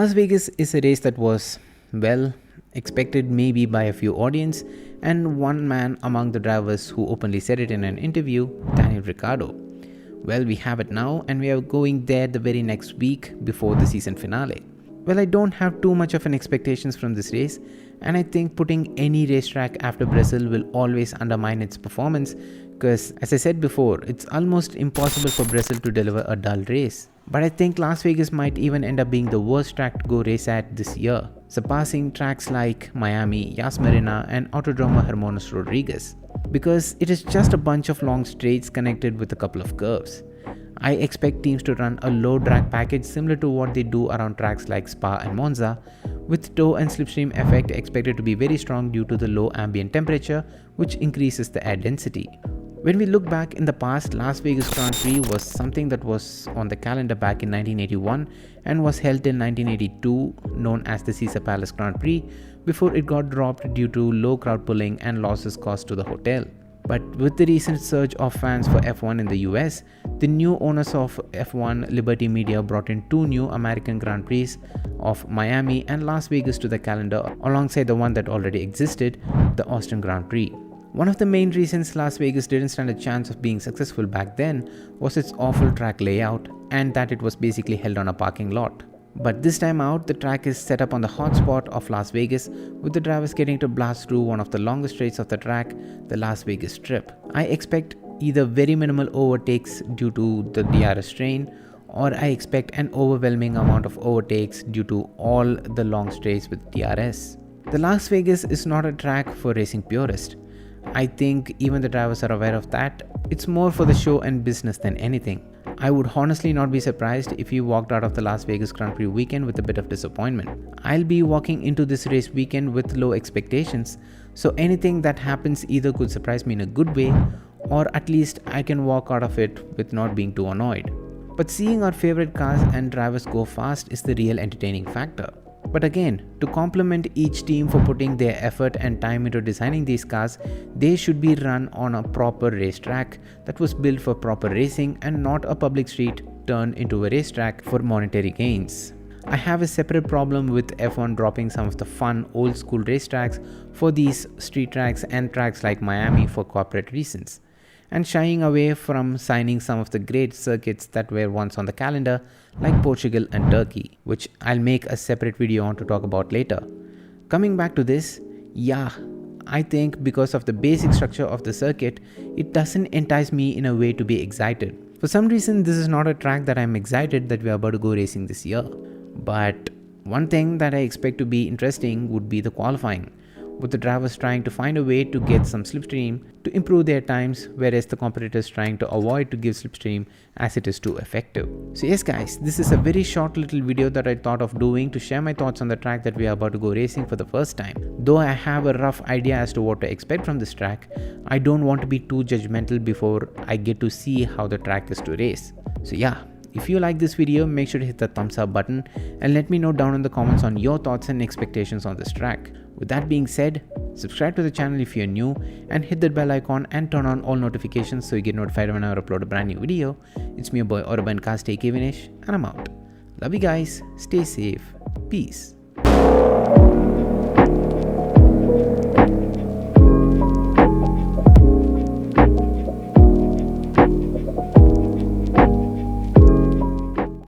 Las Vegas is a race that was, well, expected maybe by a few audience and one man among the drivers who openly said it in an interview, Daniel Ricciardo. Well, we have it now and we are going there the very next week before the season finale. Well, I don't have too much of an expectations from this race, and I think putting any racetrack after Brazil will always undermine its performance because, as I said before, it's almost impossible for Brazil to deliver a dull race. But I think Las Vegas might even end up being the worst track to go race at this year, surpassing tracks like Miami, Yas Marina and Autodromo Hermanos Rodriguez, because it is just a bunch of long straights connected with a couple of curves. I expect teams to run a low drag package similar to what they do around tracks like Spa and Monza, with tow and slipstream effect expected to be very strong due to the low ambient temperature, which increases the air density. When we look back in the past, Las Vegas Grand Prix was something that was on the calendar back in 1981 and was held till 1982, known as the Caesar Palace Grand Prix, before it got dropped due to low crowd pulling and losses caused to the hotel. But with the recent surge of fans for F1 in the US, the new owners of F1, Liberty Media, brought in two new American Grand Prix of Miami and Las Vegas to the calendar alongside the one that already existed, the Austin Grand Prix. One of the main reasons Las Vegas didn't stand a chance of being successful back then was its awful track layout and that it was basically held on a parking lot. But this time out, the track is set up on the hotspot of Las Vegas, with the drivers getting to blast through one of the longest straights of the track, the Las Vegas Strip. I expect either very minimal overtakes due to the DRS strain, or I expect an overwhelming amount of overtakes due to all the long straights with DRS. The Las Vegas is not a track for racing purists. I think even the drivers are aware of that. It's more for the show and business than anything. I would honestly not be surprised if you walked out of the Las Vegas Grand Prix weekend with a bit of disappointment. I'll be walking into this race weekend with low expectations, so anything that happens either could surprise me in a good way, or at least I can walk out of it with not being too annoyed. But seeing our favorite cars and drivers go fast is the real entertaining factor. But again, to compliment each team for putting their effort and time into designing these cars, they should be run on a proper racetrack that was built for proper racing and not a public street turned into a racetrack for monetary gains. I have a separate problem with F1 dropping some of the fun old school racetracks for these street tracks and tracks like Miami for corporate reasons, and shying away from signing some of the great circuits that were once on the calendar like Portugal and Turkey, which I'll make a separate video on to talk about later. Coming back to this, yeah, I think because of the basic structure of the circuit, it doesn't entice me in a way to be excited. For some reason, this is not a track that I'm excited that we are about to go racing this year. But one thing that I expect to be interesting would be the qualifying, with the drivers trying to find a way to get some slipstream to improve their times, whereas the competitors trying to avoid to give slipstream as it is too effective. So yes guys, this is a very short little video that I thought of doing to share my thoughts on the track that we are about to go racing for the first time. Though I have a rough idea as to what to expect from this track, I don't want to be too judgmental before I get to see how the track is to race. So yeah, if you like this video, make sure to hit the thumbs up button and let me know down in the comments on your thoughts and expectations on this track. With that being said, subscribe to the channel if you're new and hit that bell icon and turn on all notifications so you get notified whenever I upload a brand new video. It's me, your boy Urban Cars, take Vinesh, and I'm out. Love you guys, stay safe, peace.